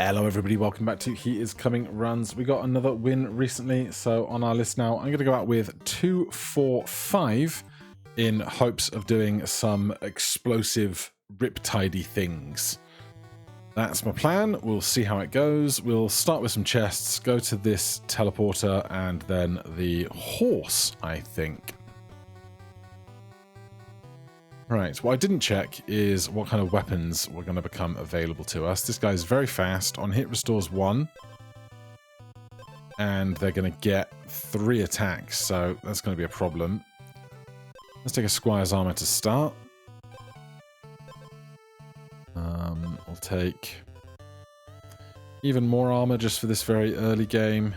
Hello everybody, welcome back to He Is Coming Runs. We got another win recently, so on our list now I'm going to go out with 2, 4, 5 in hopes of doing some explosive riptide things. That's my plan. We'll see how it goes. We'll start with some chests, go to this teleporter and then the horse, I think. Right, what I didn't check is what kind of weapons were going to become available to us. This guy's very fast. On hit restores 1. And they're going to get 3 attacks, so that's going to be a problem. Let's take a Squire's Armor to start. I'll take even more armor just for this very early game.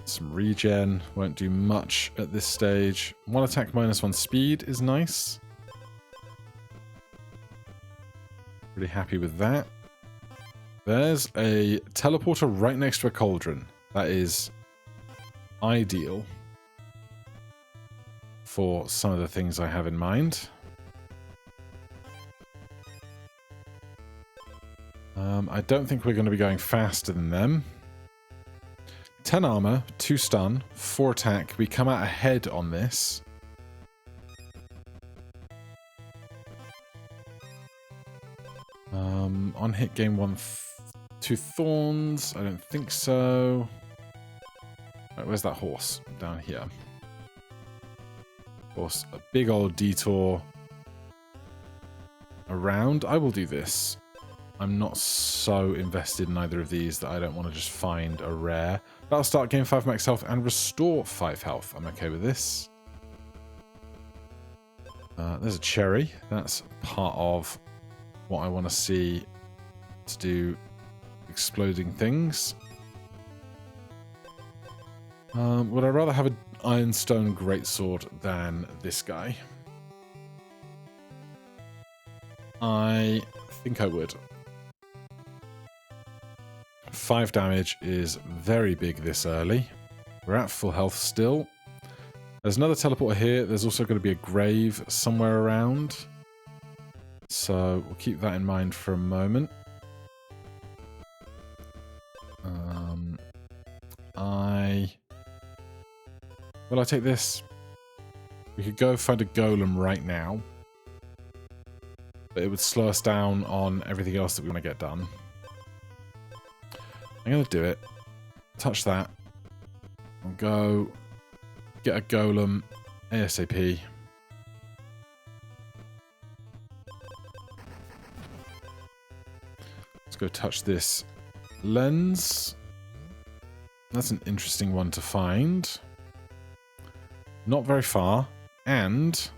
Some regen, won't do much at this stage. 1 attack minus 1 speed is nice. Pretty happy with that. There's a teleporter right next to a cauldron. That is ideal for some of the things I have in mind. I don't think we're going to be going faster than them. 10 armor, 2 stun, 4 attack. We come out ahead on this. On hit gain 2 thorns. I don't think so. Right, where's that horse? Down here. Horse, a big old detour around. I will do this. I'm not so invested in either of these that I don't want to just find a rare. But I'll start gain 5 max health and restore 5 health. I'm okay with this. There's a cherry. That's part of what I want to see to do exploding things. Would I rather have an ironstone greatsword than this guy? I think I would. 5 damage is very big this early. We're at full health still. There's another teleporter here. There's also going to be a grave somewhere around. So we'll keep that in mind for a moment. Will I take this? We could go find a golem right now. But it would slow us down on everything else that we want to get done. I'm going to do it. Touch that. I'll go get a golem ASAP. Let's go touch this lens. That's an interesting one to find. Not very far. And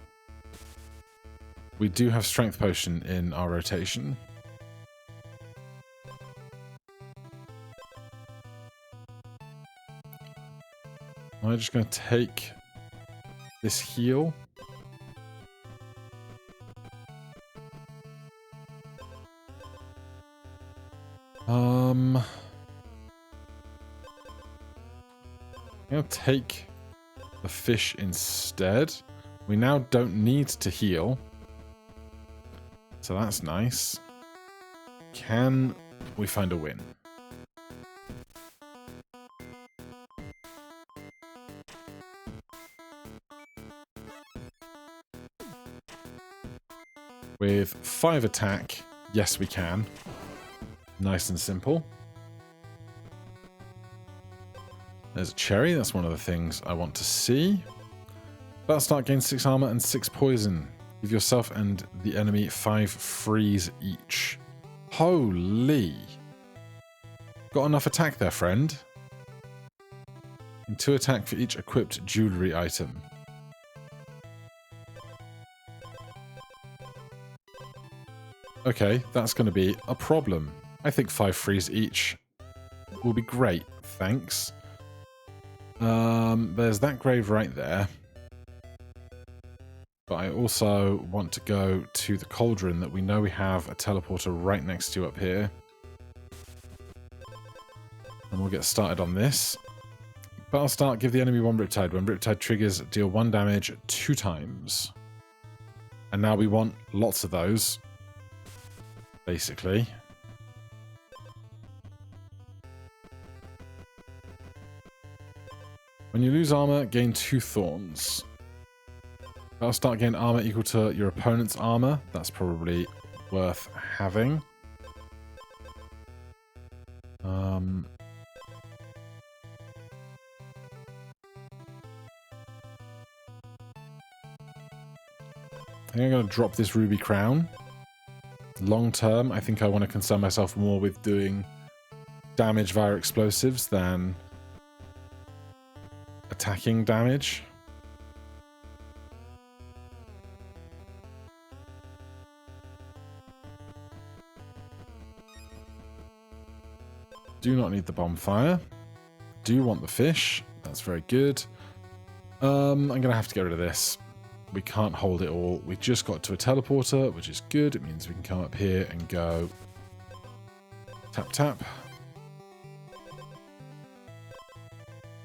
we do have strength potion in our rotation. I'm just going to take this heal. I'm going to take the fish instead. We now don't need to heal. So that's nice. Can we find a win? With 5 attack, yes we can. Nice and simple. There's a cherry, that's one of the things I want to see. Battle start, gain 6 armor and 6 poison. Give yourself and the enemy 5 freeze each. Holy! Got enough attack there, friend. And 2 attack for each equipped jewelry item. Okay, that's going to be a problem. I think 5 freeze each will be great, thanks. There's that grave right there. But I also want to go to the cauldron that we know we have a teleporter right next to up here. And we'll get started on this. Battle start, give the enemy 1 riptide. When riptide triggers, deal 1 damage 2 times. And now we want lots of those, basically. When you lose armor, gain 2 thorns. That'll start getting armor equal to your opponent's armor. That's probably worth having. I think I'm going to drop this ruby crown. Long term, I think I want to concern myself more with doing damage via explosives than attacking damage. Do not need the bonfire. Do want the fish. That's very good. I'm going to have to get rid of this. We can't hold it all. We just got to a teleporter, which is good. It means we can come up here and go tap, tap.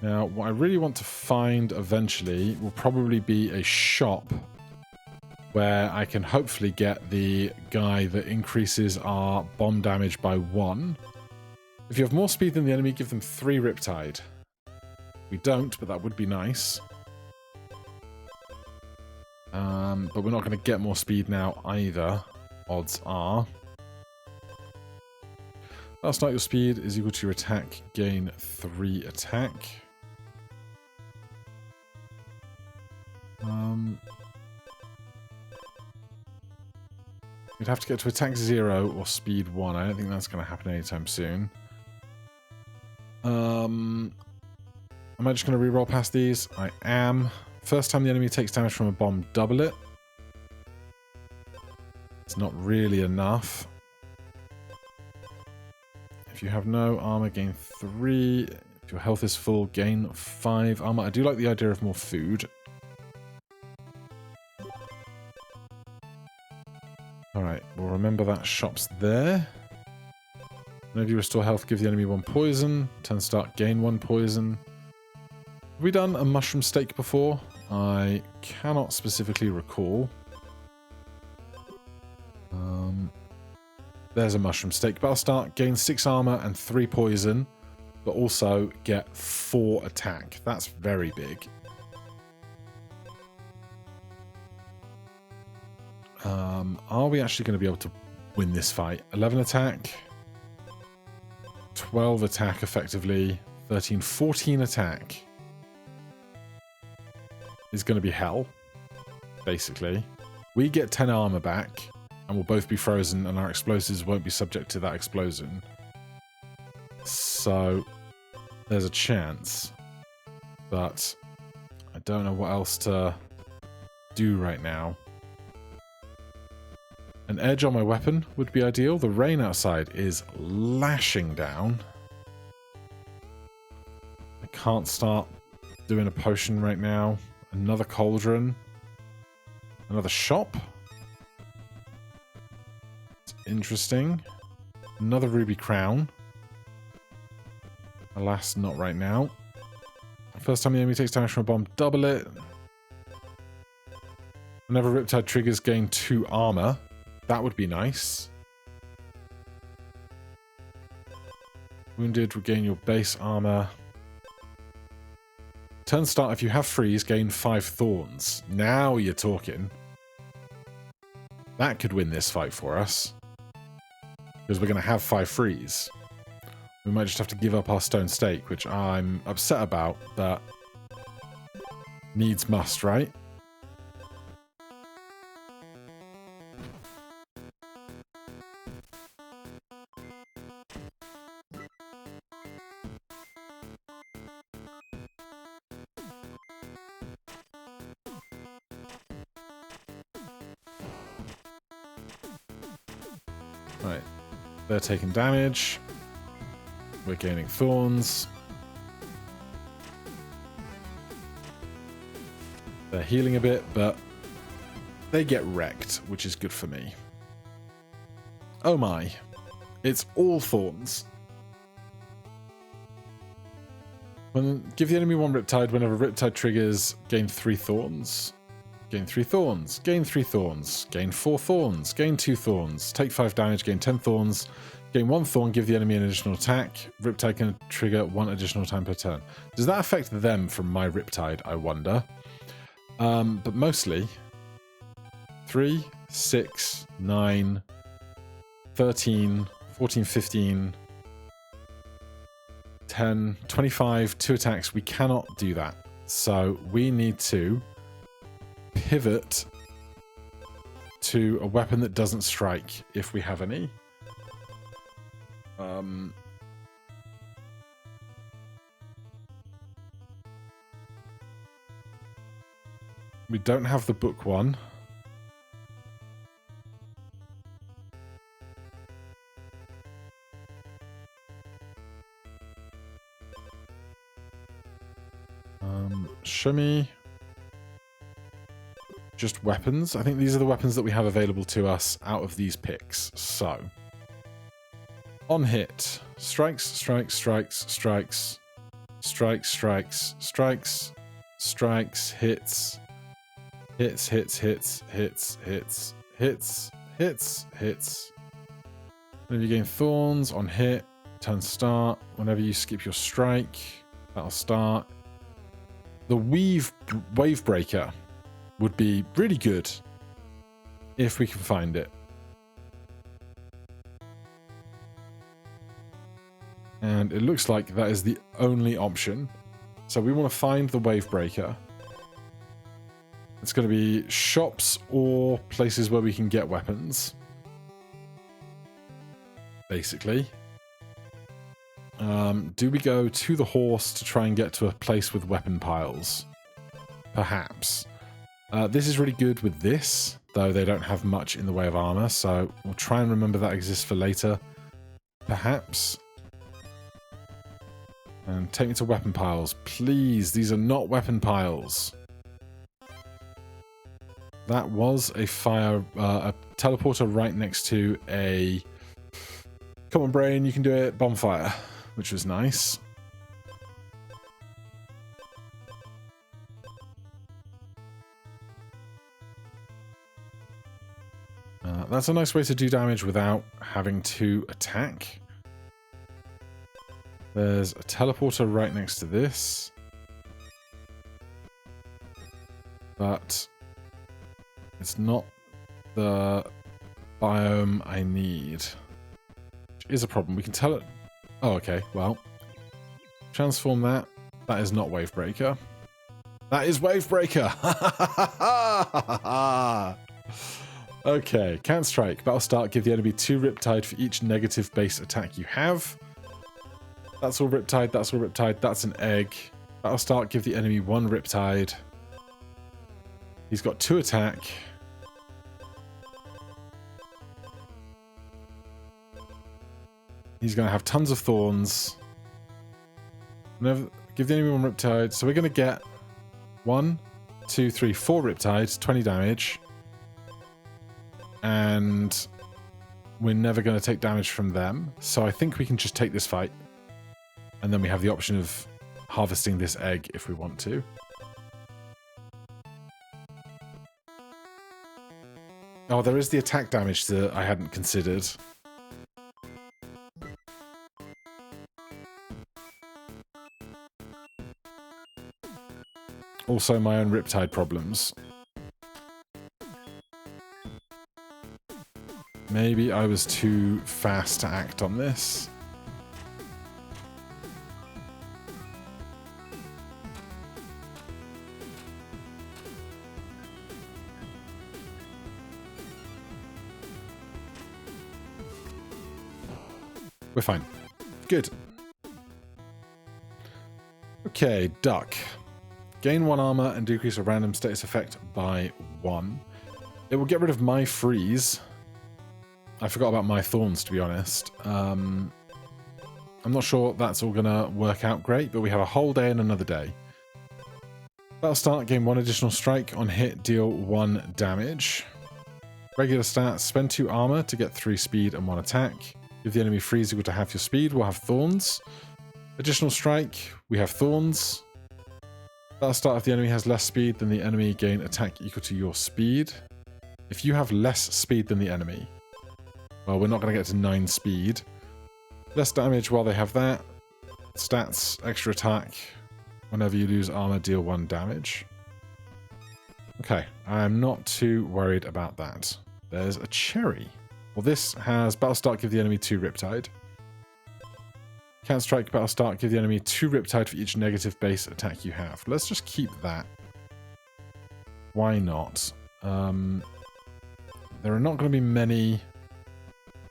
Now, what I really want to find eventually will probably be a shop where I can hopefully get the guy that increases our bomb damage by 1. If you have more speed than the enemy, give them 3 riptide. We don't, but that would be nice. But we're not going to get more speed now either, odds are. Last night your speed is equal to your attack, gain 3 attack. We'd have to get to attack 0 or speed 1. I don't think that's going to happen anytime soon. Am I just going to reroll past these? I am. First time the enemy takes damage from a bomb, double it. It's not really enough. If you have no armor, gain 3. If your health is full, gain 5 armor. I do like the idea of more food. Alright, we'll remember that shop's there. Whenever you restore health, give the enemy 1 poison. Turn start, gain 1 poison. Have we done a mushroom steak before? I cannot specifically recall. There's a mushroom steak. Battle start, gain 6 armor and 3 poison, but also get 4 attack. That's very big. Are we actually going to be able to win this fight? 11 attack, 12 attack effectively, 13, 14 attack. Is going to be hell, basically. We get 10 armor back, and we'll both be frozen, and our explosives won't be subject to that explosion. So, there's a chance. But, I don't know what else to do right now. An edge on my weapon would be ideal. The rain outside is lashing down. I can't start doing a potion right now. Another cauldron. Another shop. It's interesting. Another ruby crown. Alas, not right now. First time the enemy takes damage from a bomb, double it. Whenever Riptide triggers, gain 2 armor. That would be nice. Wounded, regain your base armor. Turn start, if you have freeze, gain 5 thorns. Now you're talking. That could win this fight for us. Because we're going to have 5 freeze. We might just have to give up our stone stake, which I'm upset about, but needs must, right? Right, they're taking damage. We're gaining thorns. They're healing a bit, but they get wrecked, which is good for me. Oh my. It's all thorns. Give the enemy 1 Riptide. Whenever Riptide triggers, gain 3 thorns. Gain 3 thorns. Gain 3 thorns. Gain 4 thorns. Gain 2 thorns. Take 5 damage. Gain 10 thorns. Gain 1 thorn. Give the enemy an additional attack. Riptide can trigger 1 additional time per turn. Does that affect them from my Riptide, I wonder? But mostly 3, 6, 9, 13, 14, 15, 10, 25, 2 attacks. We cannot do that. So we need to pivot to a weapon that doesn't strike if we have any. We don't have the book one. Show me just weapons. I think these are the weapons that we have available to us out of these picks. So, on hit, strikes, strikes, strikes, strikes, strikes, strikes, strikes, strikes, hits, hits, hits, hits, hits, hits, hits, hits, hits. Whenever you gain thorns, on hit, turn start. Whenever you skip your strike, that'll start. The wave breaker would be really good if we can find it. And it looks like that is the only option. So we want to find the wave breaker. It's going to be shops or places where we can get weapons. Basically. Do we go to the horse to try and get to a place with weapon piles? Perhaps. This is really good with this, though they don't have much in the way of armor, so we'll try and remember that exists for later. Perhaps. And take me to weapon piles. Please, these are not weapon piles. That was a a teleporter right next to a... Come on, brain, you can do it. Bonfire, which was nice. That's a nice way to do damage without having to attack. There's a teleporter right next to this. But it's not the biome I need. Which is a problem. We can tell it... Oh, okay. Well, transform that. That is not Wavebreaker. That is Wavebreaker! Okay, can't strike. Battle start, give the enemy 2 Riptide for each negative base attack you have. That's all Riptide, that's all Riptide, that's an egg. Battle start, give the enemy 1 Riptide. He's got 2 attack. He's going to have tons of thorns. Never, give the enemy 1 Riptide. So we're going to get 1, 2, 3, 4 Riptides, 20 damage. And we're never going to take damage from them. So I think we can just take this fight. And then we have the option of harvesting this egg if we want to. Oh, there is the attack damage that I hadn't considered. Also my own Riptide problems. Maybe I was too fast to act on this. We're fine. Good. Okay, duck. Gain 1 armor and decrease a random status effect by 1. It will get rid of my freeze. I forgot about my thorns, to be honest. I'm not sure that's all going to work out great, but we have a whole day and another day. Battle start, gain 1 additional strike. On hit, deal 1 damage. Regular stats, spend 2 armor to get 3 speed and 1 attack. If the enemy freeze equal to half your speed, we'll have thorns. Additional strike, we have thorns. Battle start, if the enemy has less speed than the enemy, gain attack equal to your speed. If you have less speed than the enemy, well, we're not going to get to 9 speed. Less damage while they have that. Stats, extra attack. Whenever you lose armor, deal 1 damage. Okay, I'm not too worried about that. There's a cherry. Well, this has battle start, give the enemy 2 riptide. Can't strike, battle start, give the enemy 2 riptide for each negative base attack you have. Let's just keep that. Why not? There are not going to be many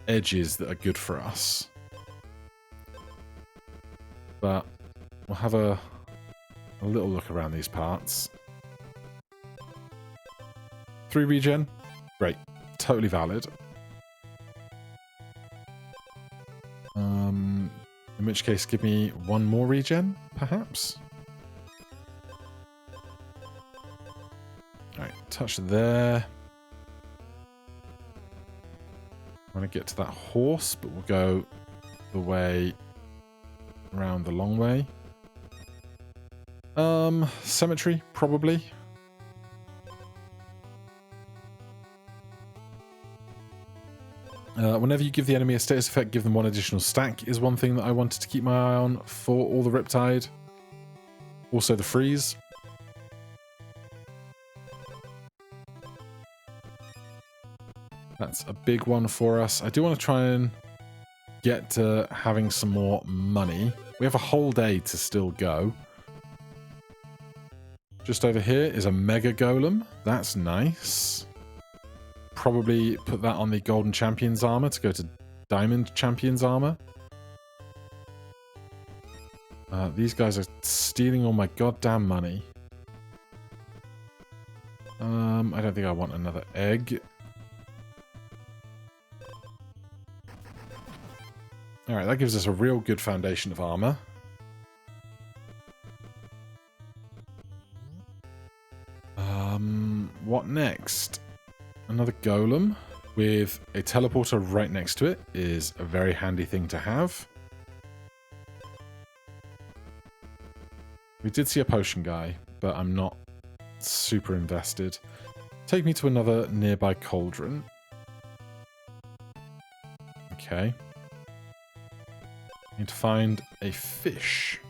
edges that are good for us. But we'll have a little look around these parts. 3 regen? Great. Totally valid. In which case, give me 1 more regen, perhaps? Alright, touch there. I want to get to that horse, but we'll go the way around the long way. Cemetery, probably. Whenever you give the enemy a status effect, give them 1 additional stack is one thing that I wanted to keep my eye on for all the Riptide. Also the freeze. That's a big one for us. I do want to try and get to having some more money. We have a whole day to still go. Just over here is a Mega Golem. That's nice. Probably put that on the Golden Champion's armor to go to Diamond Champion's armor. These guys are stealing all my goddamn money. I don't think I want another egg. Alright, that gives us a real good foundation of armor. What next? Another golem with a teleporter right next to it is a very handy thing to have. We did see a potion guy, but I'm not super invested. Take me to another nearby cauldron. Okay. Need to find a fish.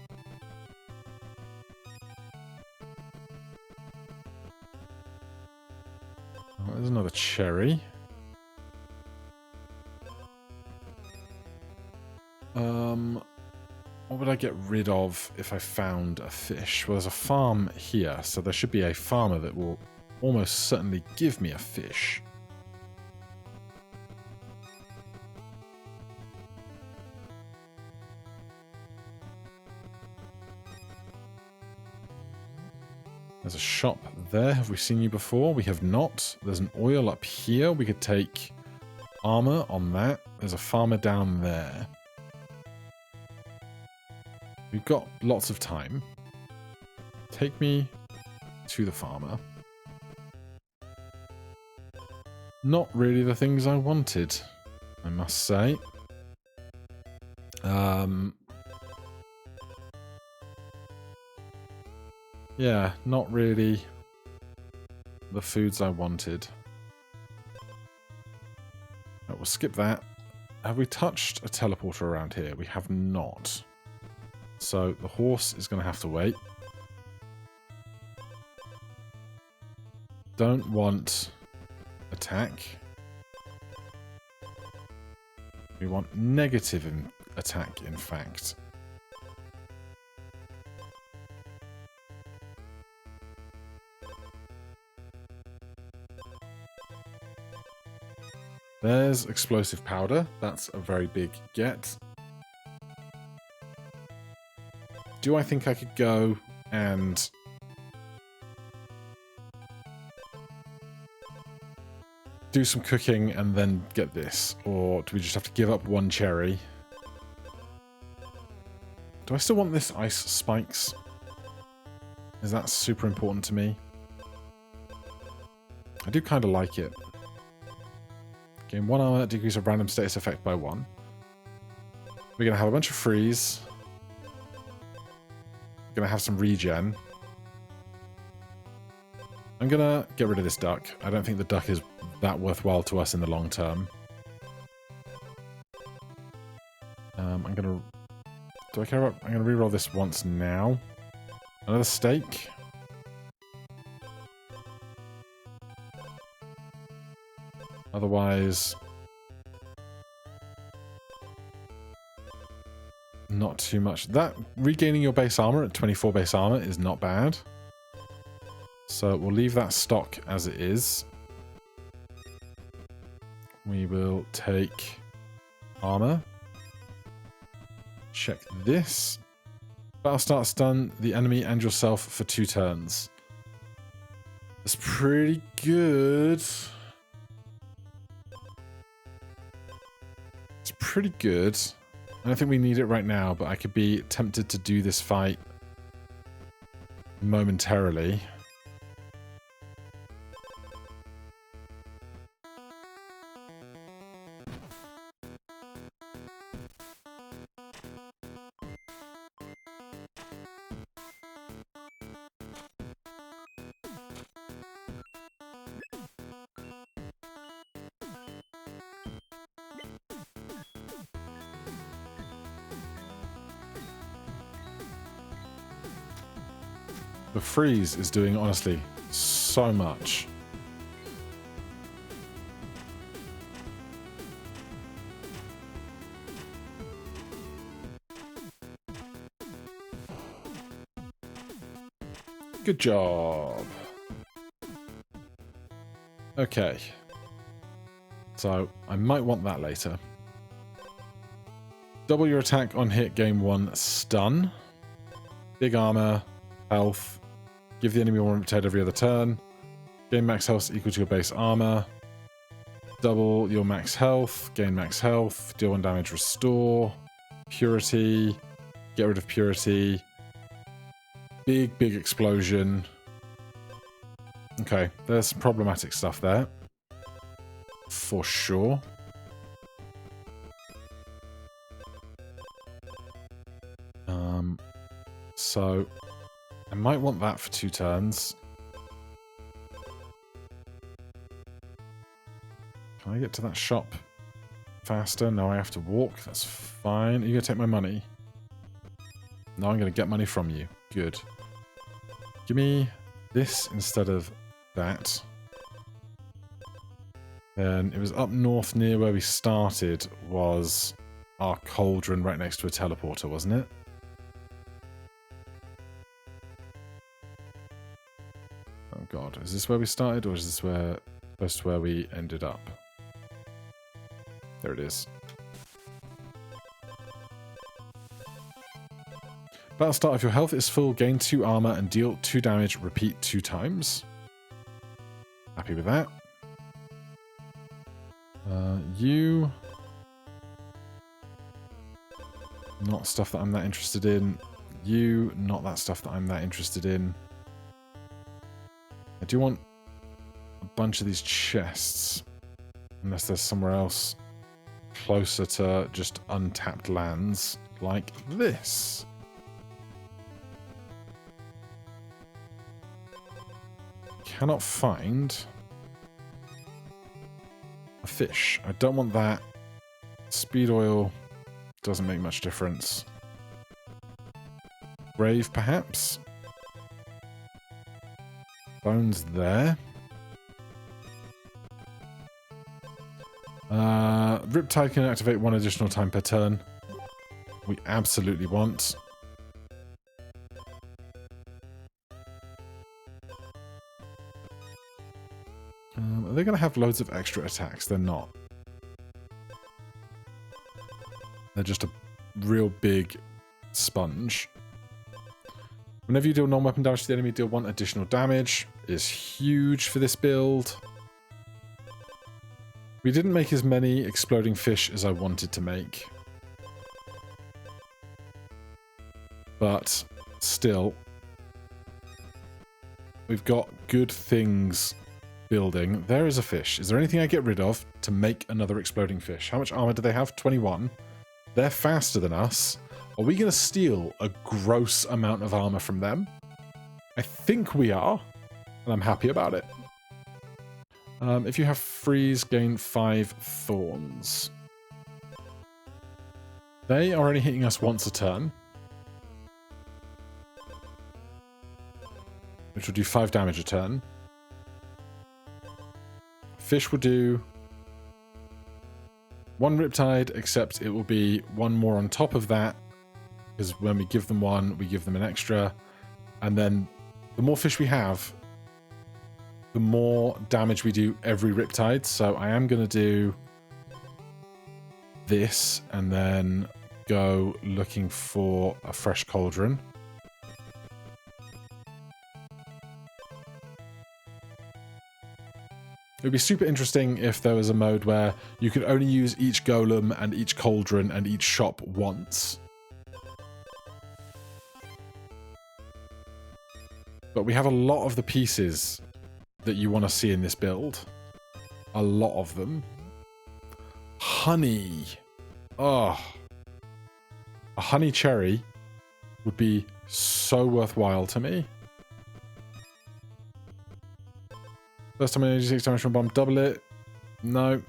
Oh, there's another cherry. What would I get rid of if I found a fish? Well, there's a farm here, so there should be a farmer that will almost certainly give me a fish. There's a shop there. Have we seen you before? We have not. There's an oil up here. We could take armor on that. There's a farmer down there. We've got lots of time. Take me to the farmer. Not really the things I wanted, I must say. Yeah, not really the foods I wanted. Right, we'll skip that. Have we touched a teleporter around here? We have not. So the horse is going to have to wait. Don't want attack. We want negative attack, in fact. There's explosive powder. That's a very big get. Do I think I could go and do some cooking and then get this? Or do we just have to give up 1 cherry? Do I still want this ice spikes? Is that super important to me? I do kind of like it. Gain 1 armor, decrease a random status effect by 1. We're going to have a bunch of freeze. Going to have some regen. I'm going to get rid of this duck. I don't think the duck is that worthwhile to us in the long term. I'm going to... Do I care about... I'm going to reroll this once now. Another steak. Otherwise... not too much. That regaining your base armor at 24 base armor is not bad. So we'll leave that stock as it is. We will take armor. Check this. Battle start stun the enemy and yourself for 2 turns. That's pretty good. It's pretty good. I don't think we need it right now, but I could be tempted to do this fight momentarily. The freeze is doing, honestly, so much. Good job. Okay. So, I might want that later. Double your attack on hit, gain 1 stun. Big armor, health. Give the enemy 1 riptide every other turn. Gain max health equal to your base armor. Double your max health. Gain max health. Deal 1 damage, restore. Purity. Get rid of purity. Big, big explosion. Okay, there's some problematic stuff there. For sure. So... I might want that for 2 turns. Can I get to that shop faster? No, I have to walk. That's fine. Are you going to take my money? No, I'm going to get money from you. Good. Give me this instead of that. Then it was up north near where we started was our cauldron right next to a teleporter, wasn't it? Oh god, is this where we started, or is this where close to where we ended up? There it is. Battle start, if your health is full, gain 2 armor and deal 2 damage, repeat 2 times. Happy with that. You... not stuff that I'm that interested in. You, not that stuff that I'm that interested in. I do want a bunch of these chests, unless there's somewhere else closer to just untapped lands, like this. Cannot find a fish. I don't want that. Speed oil doesn't make much difference. Grave, perhaps? Bones there. Riptide can activate 1 additional time per turn. We absolutely want. Are they going to have loads of extra attacks? They're not. They're just a real big sponge. Whenever you deal non-weapon damage to the enemy, deal 1 additional damage. Is huge for this build. We didn't make as many exploding fish as I wanted to make. But still, we've got good things building. There is a fish. Is there anything I get rid of to make another exploding fish? How much armor do they have? 21. They're faster than us. Are we going to steal a gross amount of armor from them? I think we are. And I'm happy about it. If you have freeze, gain 5 thorns. They are only hitting us once a turn. Which will do 5 damage a turn. Fish will do 1 riptide, except it will be 1 more on top of that. Because when we give them 1, we give them an extra. And then the more fish we have, the more damage we do every riptide. So I am going to do this and then go looking for a fresh cauldron. It would be super interesting if there was a mode where you could only use each golem and each cauldron and each shop once. But we have a lot of the pieces that you want to see in this build. A lot of them. Honey. Oh. A honey cherry would be so worthwhile to me. First time I do 6 damage from a bomb, double it. No.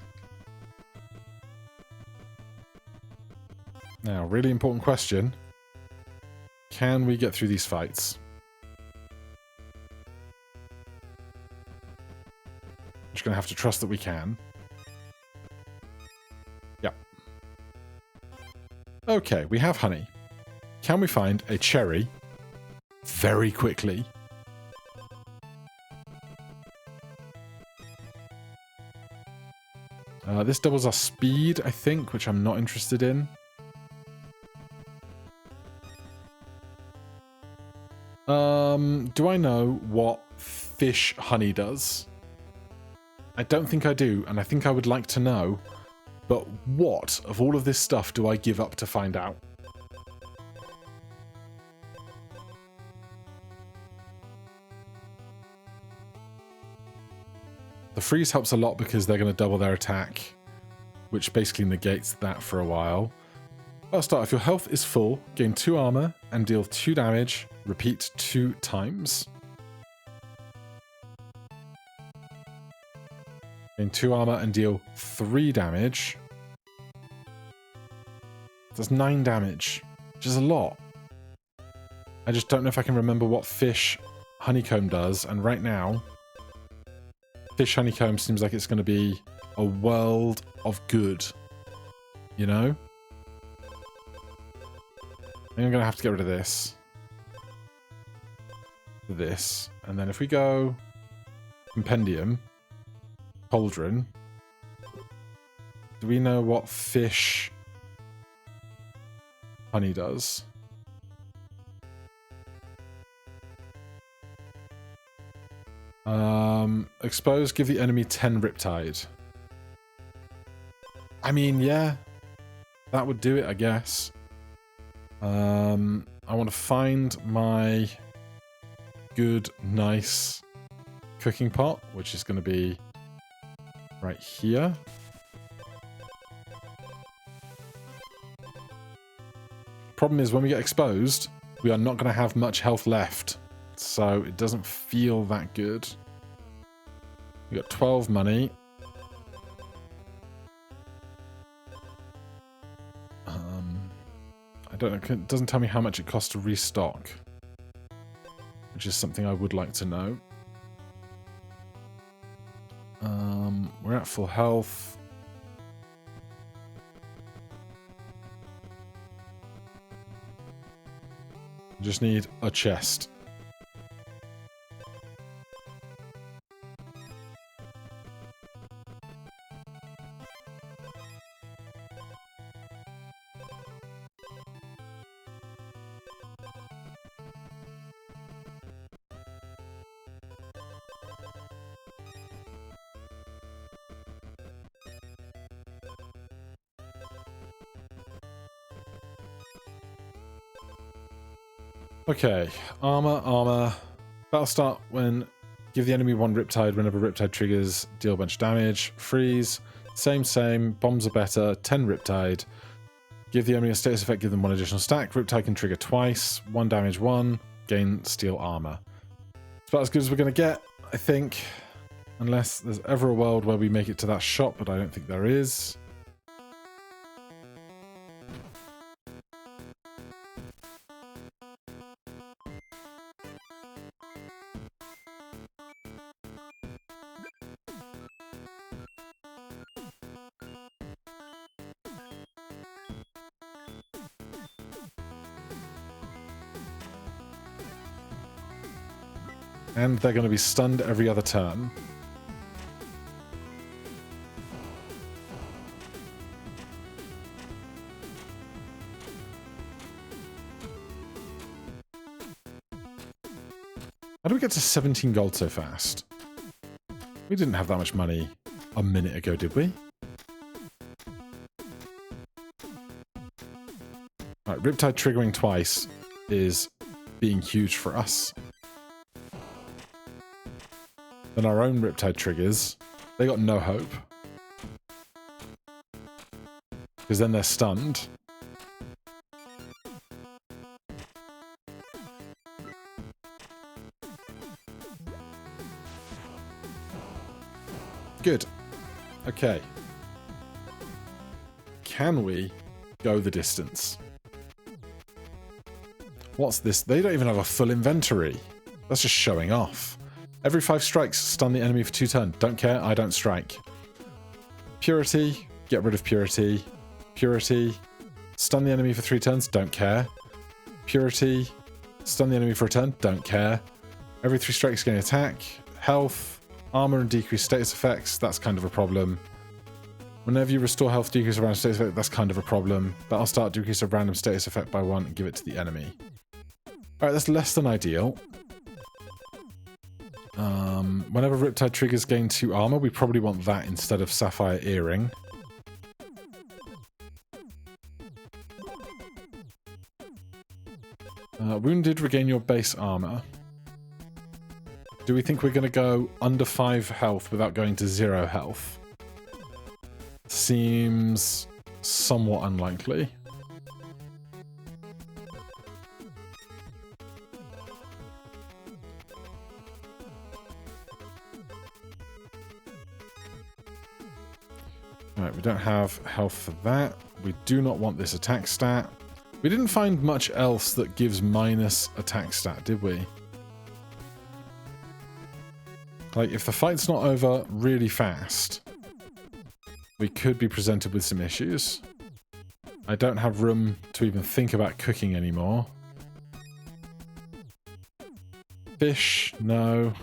Now, really important question. Can we get through these fights? I'm just going to have to trust that we can. Yep. Okay, we have honey. Can we find a cherry very quickly? This doubles our speed, I think, which I'm not interested in. Do I know what fish honey does? I don't think I do, and I think I would like to know. But what of all of this stuff do I give up to find out? The freeze helps a lot because they're going to double their attack, which basically negates that for a while. First start, if your health is full, gain 2 armor and deal 2 damage. Repeat 2 times. Gain 2 armor and deal 3 damage. That's 9 damage, which is a lot. I just don't know if I can remember what fish honeycomb does, and right now fish honeycomb seems like it's going to be a world of good, you know? I think I'm going to have to get rid of this. This. And then if we go compendium, cauldron, do we know what fish honey does? Expose, give the enemy 10 riptide. I mean, yeah, that would do it, I guess. I want to find my good, nice cooking pot, which is going to be right here. Problem is, when we get exposed, we are not going to have much health left, so it doesn't feel that good. We got 12 money. I don't know, it doesn't tell me how much it costs to restock, which is something I would like to know. We're at full health. Just need a chest. Okay, armor. Battle start when give the enemy 1 riptide whenever riptide triggers, deal a bunch of damage. Freeze, same. Bombs are better, 10 riptide. Give the enemy a status effect, give them 1 additional stack. Riptide can trigger twice, 1 damage, 1. Gain steel armor. It's about as good as we're going to get. I think. Unless there's ever a world where we make it to that shop, but I don't think there is. And they're going to be stunned every other turn. How do we get to 17 gold so fast? We didn't have that much money a minute ago, did we? Right, Riptide triggering twice is being huge for us. Then our own Riptide triggers, they got no hope. Because then they're stunned. Good. Okay. Can we go the distance? What's this? They don't even have a full inventory. That's just showing off. Every 5 strikes, stun the enemy for 2 turns. Don't care, I don't strike. Purity, get rid of Purity. Purity, stun the enemy for 3 turns. Don't care. Purity, stun the enemy for a turn. Don't care. Every 3 strikes, gain attack. Health, armor, and decrease status effects. That's kind of a problem. Whenever you restore health, decrease of random status effect. That's kind of a problem. Battle start, decrease of random status effect by 1 and give it to the enemy. Alright, that's less than ideal. Whenever Riptide triggers gain 2 armor, we probably want that instead of Sapphire Earring. Wounded, regain your base armor. Do we think we're going to go under 5 health without going to 0 health? Seems somewhat unlikely. Right, we don't have health for that. We do not want this attack stat. We didn't find much else that gives minus attack stat, did we? Like, if the fight's not over really fast, we could be presented with some issues. I don't have room to even think about cooking anymore. Fish, no.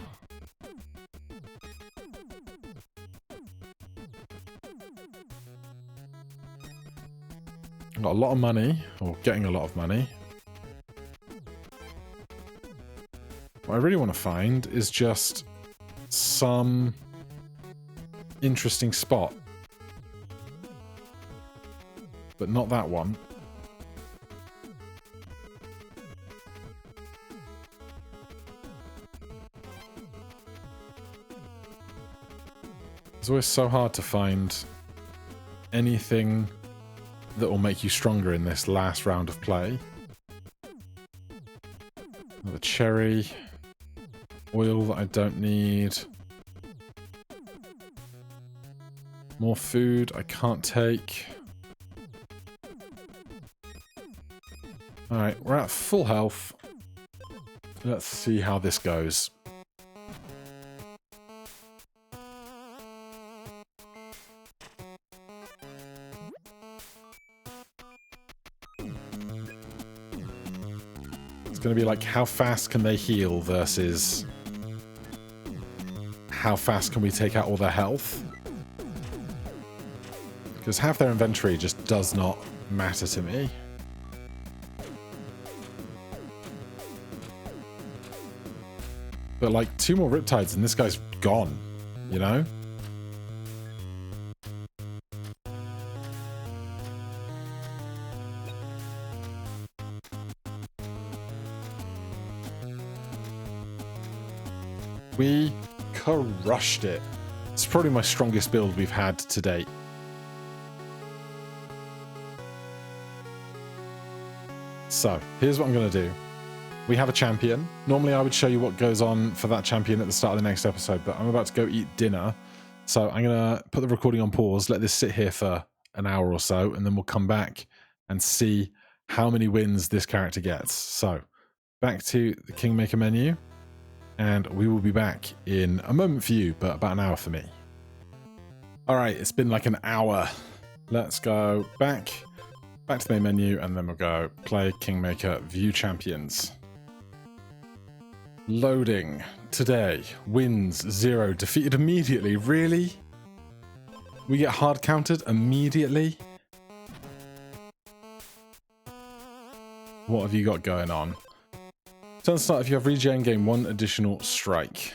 Got a lot of money, or getting a lot of money. What I really want to find is just some interesting spot. But not that one. It's always so hard to find anything that will make you stronger in this last round of play. Another cherry. Oil that I don't need. More food I can't take. Alright, we're at full health. Let's see how this goes. It's going to be like, how fast can they heal versus how fast can we take out all their health? Because half their inventory just does not matter to me. But like 2 more Riptides and this guy's gone, you know? We crushed it. It's probably my strongest build we've had to date. So, here's what I'm going to do. we have a champion. Normally I would show you what goes on for that champion at the start of the next episode, but I'm about to go eat dinner. So I'm going to put the recording on pause, let this sit here for an hour or so, and then we'll come back and see how many wins this character gets. So back to the Kingmaker menu, and we will be back in a moment for you, but about an hour for me. All right, it's been like an hour. Let's go back to the main menu, and then we'll go play Kingmaker, view champions. Loading. Today, wins 0, defeated immediately. Really? We get hard countered immediately? What have you got going on? Turn start, if you have regen, gain 1 additional strike.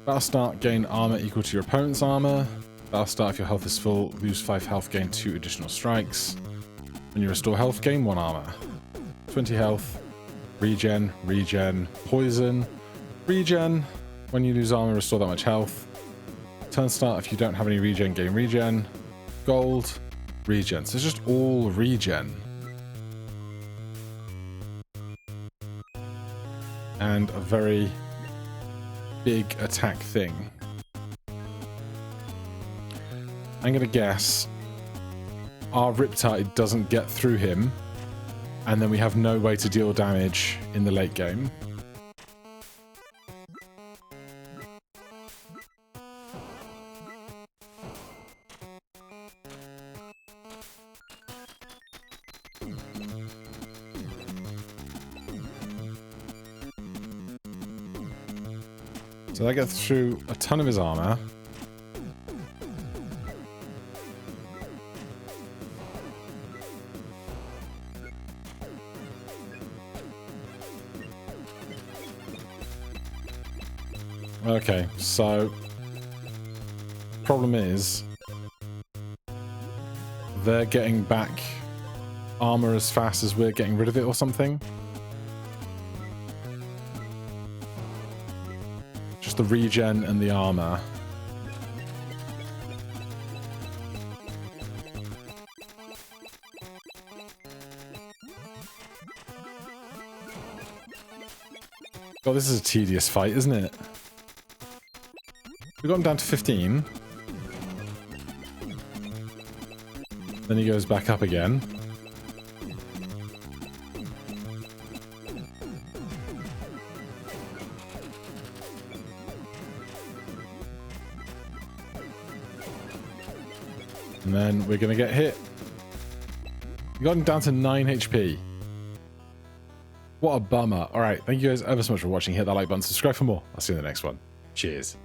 Battle start, gain armor equal to your opponent's armor. Battle start, if your health is full, lose 5 health, gain 2 additional strikes. When you restore health, gain 1 armor. 20 health. Regen, regen, poison, regen. When you lose armor, restore that much health. Turn start, if you don't have any regen, gain regen. Gold, regen. So it's just all regen. And a very big attack thing. I'm going to guess our Riptide doesn't get through him, and then we have no way to deal damage in the late game. So that gets through a ton of his armor. Okay, so problem is they're getting back armor as fast as we're getting rid of it or something. Just the regen and the armor. God, this is a tedious fight, isn't it? We got him down to 15. Then he goes back up again. And then we're going to get hit. We got him down to 9 HP. What a bummer. Alright, thank you guys ever so much for watching. Hit that like button, subscribe for more. I'll see you in the next one. Cheers.